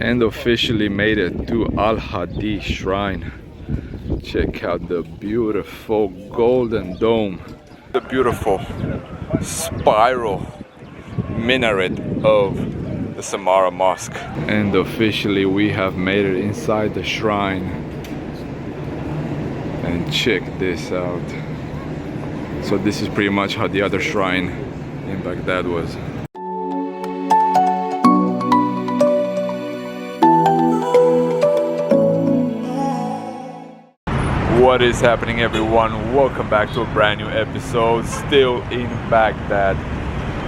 And officially made it to Al-Hadi Shrine. Check out the beautiful golden dome, the beautiful spiral minaret of the Samarra Mosque. And officially we have made it inside the shrine. And check this out. So this is pretty much how the other shrine in Baghdad was. What is happening, everyone? Welcome back to a brand new episode. Still in Baghdad,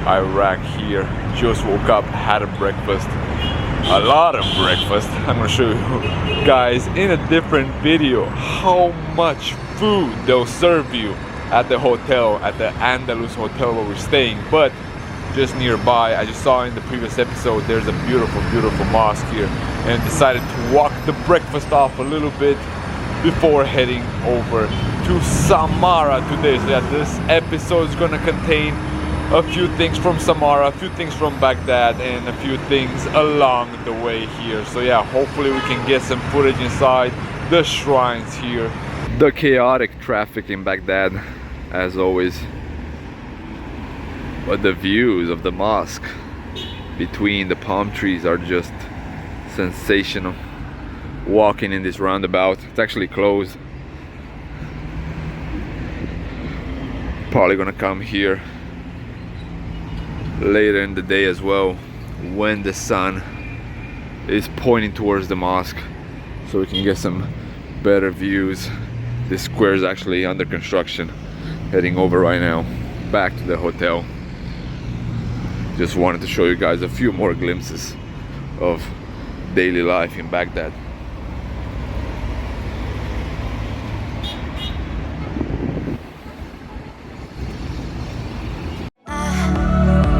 Iraq here. Just woke up, had a breakfast. A lot of breakfast. I'm gonna show you guys in a different video how much food they'll serve you at the hotel, at the Andalus hotel where we're staying. But just nearby, I just saw in the previous episode, there's a beautiful, beautiful mosque here, and decided to walk the breakfast off a little bit before heading over to Samarra today. So yeah, this episode is gonna contain a few things from Samarra, a few things from Baghdad, and a few things along the way here. So yeah, hopefully we can get some footage inside the shrines here. The chaotic traffic in Baghdad, as always, but the views of the mosque between the palm trees are just sensational. Walking in this roundabout, it's actually closed. Probably gonna come here later in the day as well, when the sun is pointing towards the mosque, so we can get some better views. This square is actually under construction. Heading over right now back to the hotel. Just wanted to show you guys a few more glimpses of daily life in Baghdad.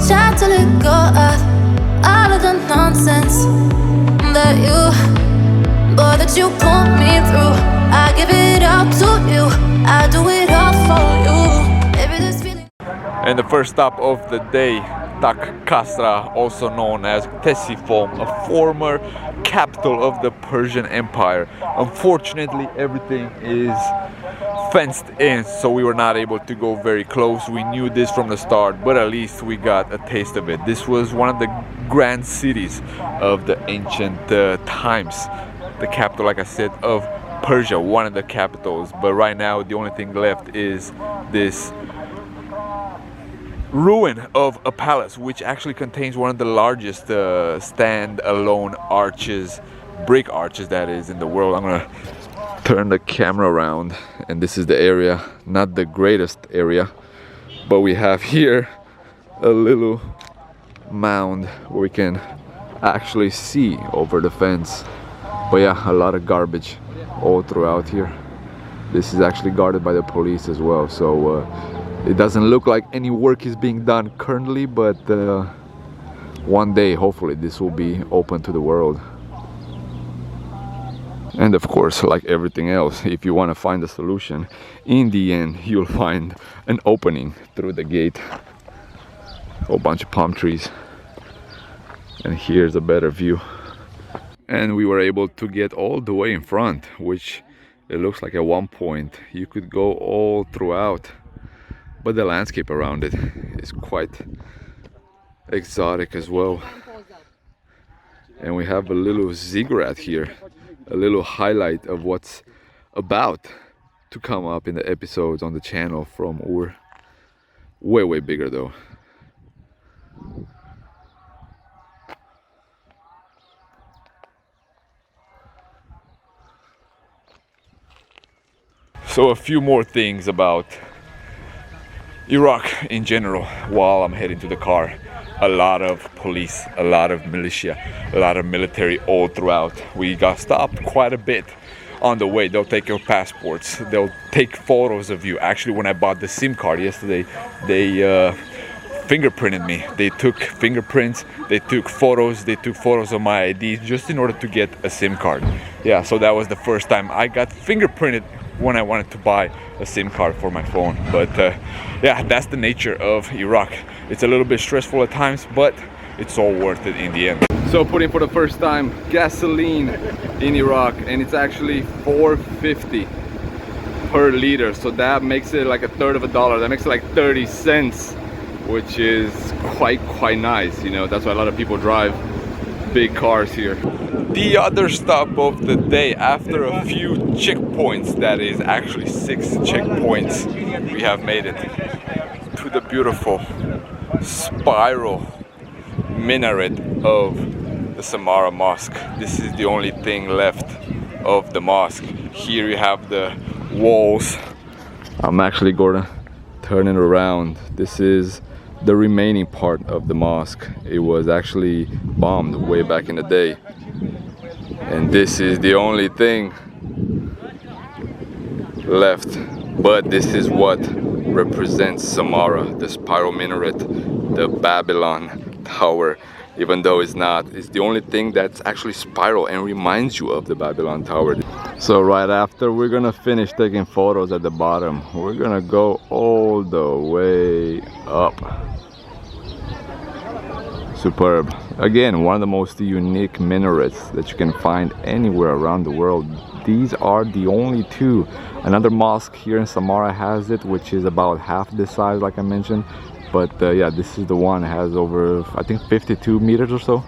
Try to let go of all of the nonsense that you put me through. I give it all to you. I do it all for you. Baby, this feeling. And the first stop of the day, Takastra, also known as Ctesiphon, a former capital of the Persian Empire. Unfortunately, everything is fenced in, so we were not able to go very close. We knew this from the start, but at least we got a taste of it. This was one of the grand cities of the ancient times. The capital, like I said, of Persia, one of the capitals. But right now, the only thing left is this ruin of a palace, which actually contains one of the largest stand-alone arches, brick arches that is, in the world. I'm gonna turn the camera around, and this is the area, not the greatest area, but we have here a little mound where we can actually see over the fence. But yeah, a lot of garbage all throughout here. This is actually guarded by the police as well, so it doesn't look like any work is being done currently, but one day hopefully this will be open to the world. And of course, like everything else, if you want to find a solution, in the end you'll find an opening through the gate. A whole bunch of palm trees, and here's a better view. And we were able to get all the way in front, which it looks like at one point you could go all throughout, but the landscape around it is quite exotic as well. And we have a little ziggurat here, a little highlight of what's about to come up in the episodes on the channel from Ur. Way bigger though. So a few more things about Iraq in general while I'm heading to the car. A lot of police, a lot of militia, a lot of military all throughout. We got stopped quite a bit on the way. They'll take your passports, they'll take photos of you. Actually, when I bought the SIM card yesterday, they fingerprinted me. They took fingerprints, they took photos of my ID just in order to get a SIM card. Yeah, so that was the first time I got fingerprinted when I wanted to buy a SIM card for my phone. But yeah, that's the nature of Iraq. It's a little bit stressful at times, but it's all worth it in the end. So putting for the first time gasoline in Iraq, and it's actually $4.50 per liter, so that makes it like a third of a dollar. That makes it like 30 cents, which is quite nice, you know. That's why a lot of people drive big cars here. The other stop of the day, after a few checkpoints, that is actually 6 checkpoints, we have made it to the beautiful spiral minaret of the Samarra Mosque. This is the only thing left of the mosque. Here you have the walls. I'm actually gonna turn it around. This is the remaining part of the mosque. It was actually bombed way back in the day, and this is the only thing left. But this is what represents Samarra, the spiral minaret, the Babylon Tower. Even though it's not, it's the only thing that's actually spiral and reminds you of the Babylon Tower. So right after we're gonna finish taking photos at the bottom, we're gonna go all the way up. Superb. Again, one of the most unique minarets that you can find anywhere around the world. These are the only two. Another mosque here in Samarra has it, which is about half this size, like I mentioned. But yeah, this is the one. It has over, I think, 52 meters or so.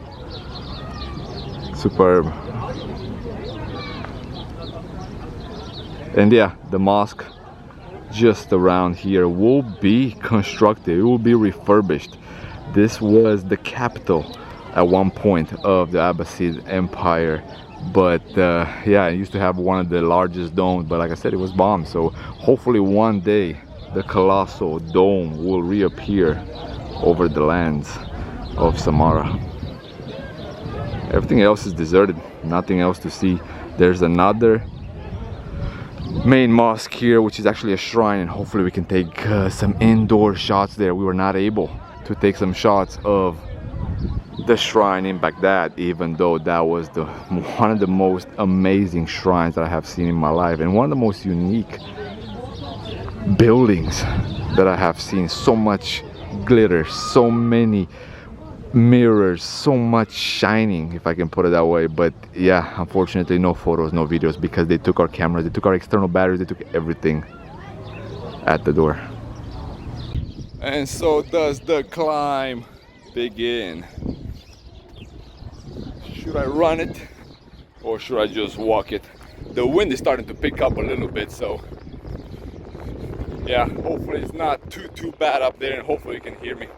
Superb. And yeah, the mosque just around here will be constructed. It will be refurbished. This was the capital at one point of the Abbasid Empire. But yeah, it used to have one of the largest domes. But like I said, it was bombed. So hopefully one day the colossal dome will reappear over the lands of Samarra. Everything else is deserted, nothing else to see. There's another main mosque here, which is actually a shrine, and hopefully we can take some indoor shots there. We were not able to take some shots of the shrine in Baghdad, even though that was one of the most amazing shrines that I have seen in my life, and one of the most unique buildings that I have seen. So much glitter, so many mirrors, so much shining, if I can put it that way. But yeah, unfortunately no photos, no videos, because they took our cameras, they took our external batteries, they took everything at the door. And so does the climb begin. Should I run it or should I just walk it? The wind is starting to pick up a little bit, so yeah, hopefully it's not too bad up there, and hopefully you can hear me.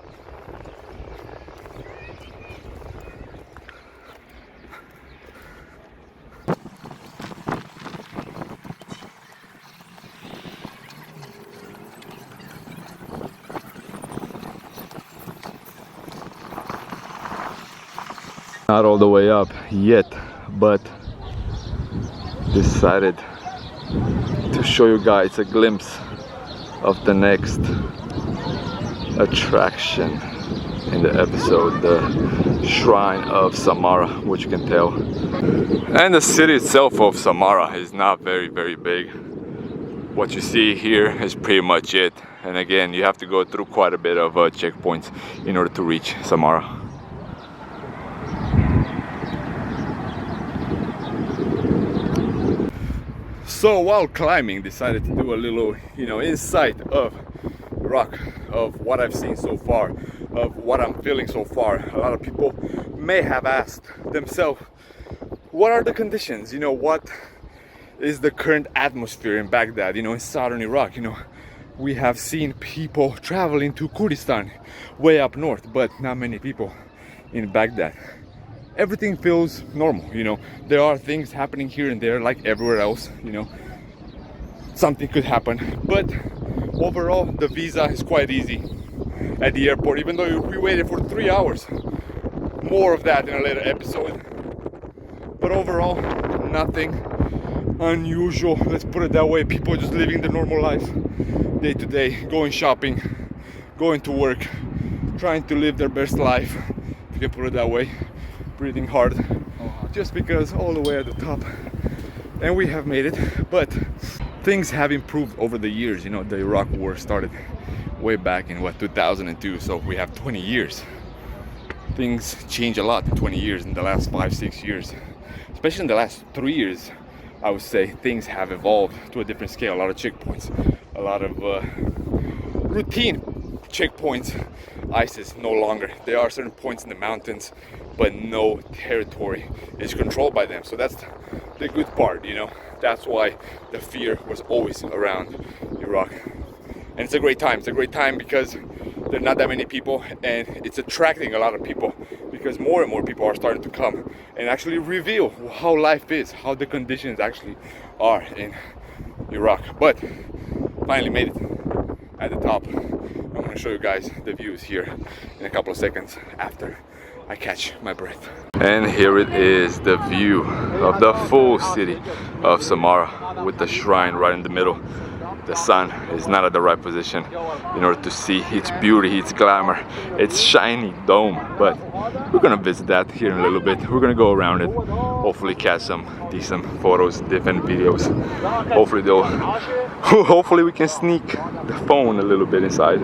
Not all the way up yet, but decided to show you guys a glimpse of the next attraction in the episode, the Shrine of Samarra, which you can tell. And the city itself of Samarra is not very big. What you see here is pretty much it. And again, you have to go through quite a bit of checkpoints in order to reach Samarra. So while climbing, decided to do a little, insight of Iraq, of what I've seen so far, of what I'm feeling so far. A lot of people may have asked themselves, what are the conditions? What is the current atmosphere in Baghdad, in southern Iraq? We have seen people traveling to Kurdistan, way up north, but not many people in Baghdad. Everything feels normal, there are things happening here and there like everywhere else, something could happen, but overall the visa is quite easy at the airport, even though we waited for 3 hours. More of that in a later episode, but overall nothing unusual, let's put it that way. People just living the normal life day to day, going shopping, going to work, trying to live their best life, if you can put it that way. Breathing hard just because all the way at the top, and we have made it. But things have improved over the years. The Iraq war started way back in 2002, so we have 20 years things change a lot in 20 years, in the last 5-6 years, especially in the last 3 years. I would say things have evolved to a different scale. A lot of checkpoints, a lot of routine checkpoints. ISIS no longer. There are certain points in the mountains, but no territory is controlled by them. So that's the good part, you know. That's why the fear was always around Iraq. And it's a great time. It's a great time because there are not that many people, and it's attracting a lot of people because more and more people are starting to come and actually reveal how life is, how the conditions actually are in Iraq. But finally made it at the top. I'm going to show you guys the views here in a couple of seconds after I catch my breath. And here it is, the view of the full city of Samarra with the shrine right in the middle. The sun is not at the right position in order to see its beauty, its glamour, its shiny dome. But we're gonna visit that here in a little bit. We're gonna go around it, hopefully catch some decent photos, different videos. Hopefully we can sneak the phone a little bit inside.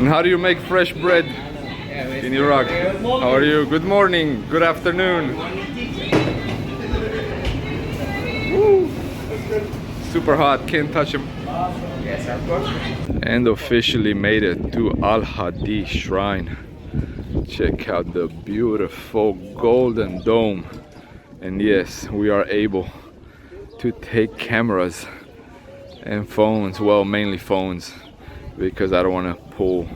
How do you make fresh bread in Iraq? How are you? Good morning, good afternoon. Woo. Super hot, can't touch them. And officially made it to Al-Hadi Shrine. Check out the beautiful golden dome. And yes, we are able to take cameras and phones, well, mainly phones, because I don't want to pull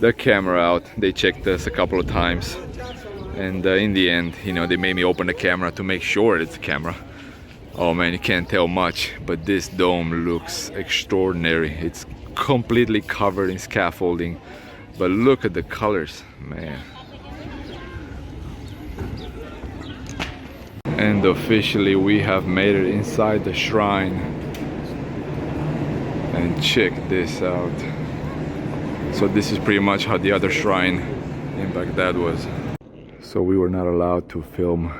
the camera out. They checked us a couple of times, and in the end, you know, they made me open the camera to make sure it's a camera. Oh man, you can't tell much, but this dome looks extraordinary. It's completely covered in scaffolding, but look at the colors, man. And officially we have made it inside the shrine. And check this out. So this is pretty much how the other shrine in Baghdad was. So we were not allowed to film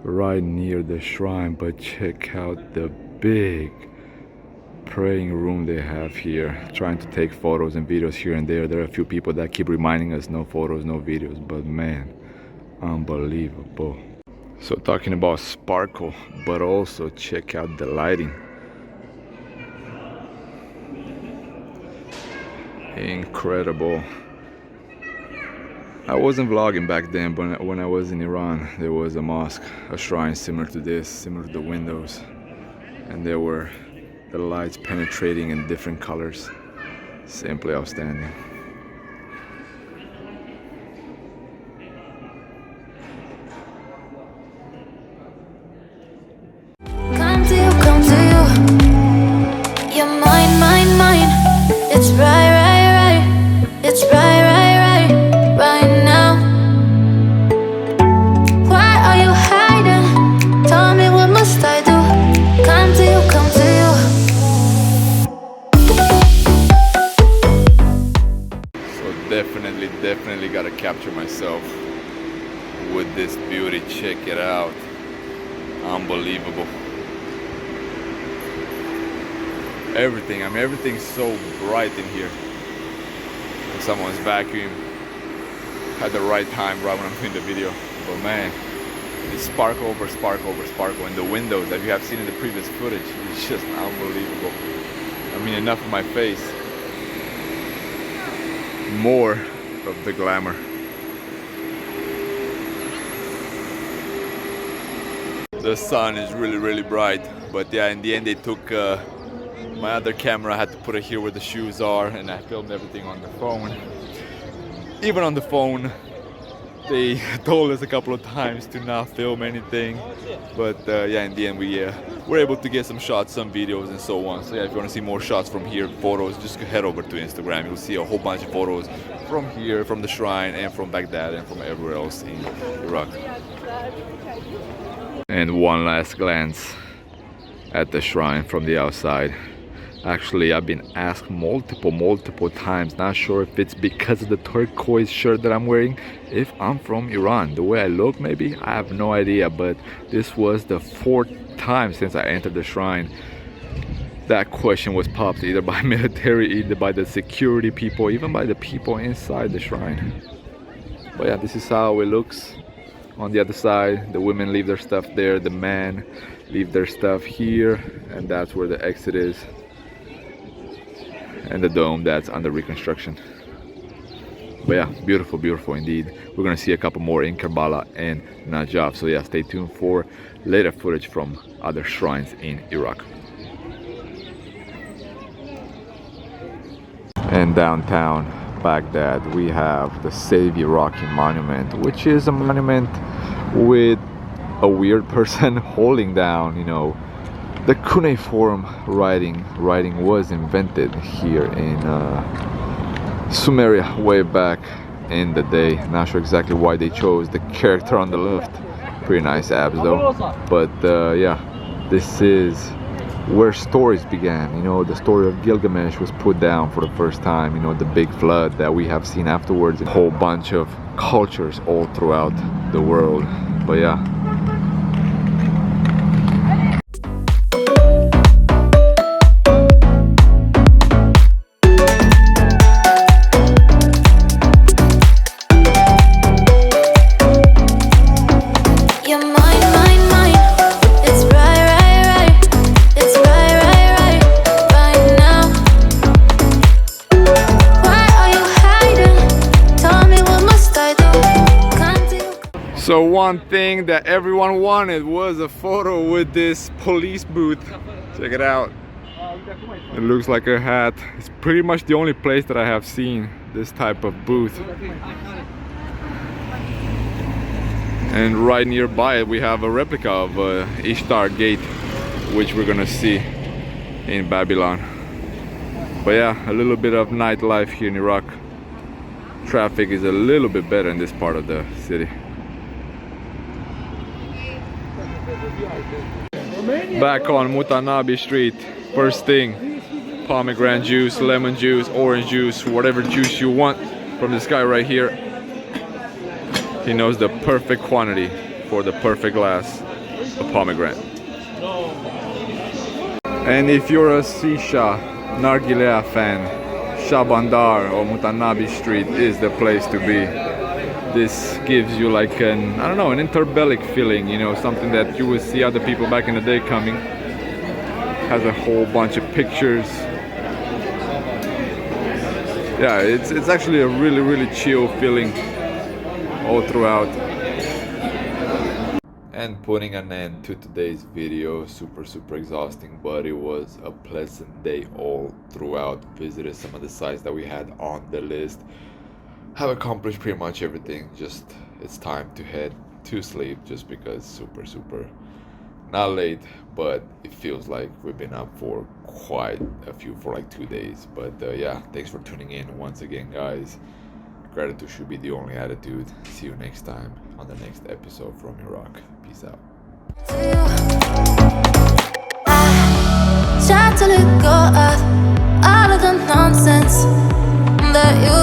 right near the shrine, but check out the big praying room they have here. Trying to take photos and videos here and there. There are a few people that keep reminding us no photos, no videos, but man, unbelievable. So talking about sparkle, but also check out the lighting. Incredible. I wasn't vlogging back then, but when I was in Iran, there was a mosque, a shrine similar to this, similar to the windows, and there were the lights penetrating in different colors. Simply outstanding. Come to you. You're mine, mine, mine. It's right, right, right. It's right, right, right, right now. Why are you hiding? Tell me, what must I do? Come to you, come to you. So definitely gotta capture myself with this beauty. Check it out. Unbelievable. Everything, I mean, everything's so bright in here. And someone's vacuuming at the right time, right when I'm doing the video. But man, it's sparkle over sparkle over sparkle. And the windows that you have seen in the previous footage, it's just unbelievable. I mean, enough of my face. More of the glamour. The sun is really bright, but yeah, in the end they took my other camera. I had to put it here where the shoes are, and I filmed everything on the phone. Even on the phone, they told us a couple of times to not film anything, but yeah, in the end we were able to get some shots, some videos, and so on. So yeah, if you want to see more shots from here, photos, just head over to Instagram. You'll see a whole bunch of photos from here, from the shrine, and from Baghdad, and from everywhere else in Iraq. And one last glance at the shrine from the outside. Actually, I've been asked multiple times, not sure if it's because of the turquoise shirt that I'm wearing, if I'm from Iran. The way I look, maybe, I have no idea, but this was the 4th time since I entered the shrine that question was popped, either by military, either by the security people, even by the people inside the shrine. But yeah, this is how it looks on the other side. The women leave their stuff there, the men leave their stuff here, and that's where the exit is. And the dome that's under reconstruction. But yeah, beautiful indeed. We're gonna see a couple more in Karbala and Najaf. So yeah, stay tuned for later footage from other shrines in Iraq. And downtown Baghdad, we have the Save Iraqi monument, which is a monument with a weird person holding down, you know, the cuneiform writing was invented here in Sumeria way back in the day. Not sure exactly why they chose the character on the left. Pretty nice abs though. But yeah, this is where stories began. You know, the story of Gilgamesh was put down for the first time. You know, the big flood that we have seen afterwards, and a whole bunch of cultures all throughout the world. But yeah. So one thing that everyone wanted was a photo with this police booth. Check it out. It looks like a hat. It's pretty much the only place that I have seen this type of booth. And right nearby it we have a replica of Ishtar Gate, which we're gonna see in Babylon. But yeah, a little bit of nightlife here in Iraq. Traffic is a little bit better in this part of the city. Back on Mutanabi Street, first thing, pomegranate juice, lemon juice, orange juice, whatever juice you want from this guy right here. He knows the perfect quantity for the perfect glass of pomegranate. And if you're a Sisha Nargilea fan, Shabandar or Mutanabi Street is the place to be. This gives you like an, I don't know, an interbellic feeling, you know, something that you would see other people back in the day coming. Has a whole bunch of pictures. Yeah, it's actually a really chill feeling all throughout. And putting an end to today's video, super exhausting, but it was a pleasant day all throughout. Visited some of the sites that we had on the list. Have accomplished pretty much everything. Just it's time to head to sleep, just because super not late, but it feels like we've been up for quite a few, for like 2 days. But yeah, thanks for tuning in once again, guys. Gratitude should be the only attitude. See you next time on the next episode from Iraq. Peace out. I tried to let go of all of the nonsense that you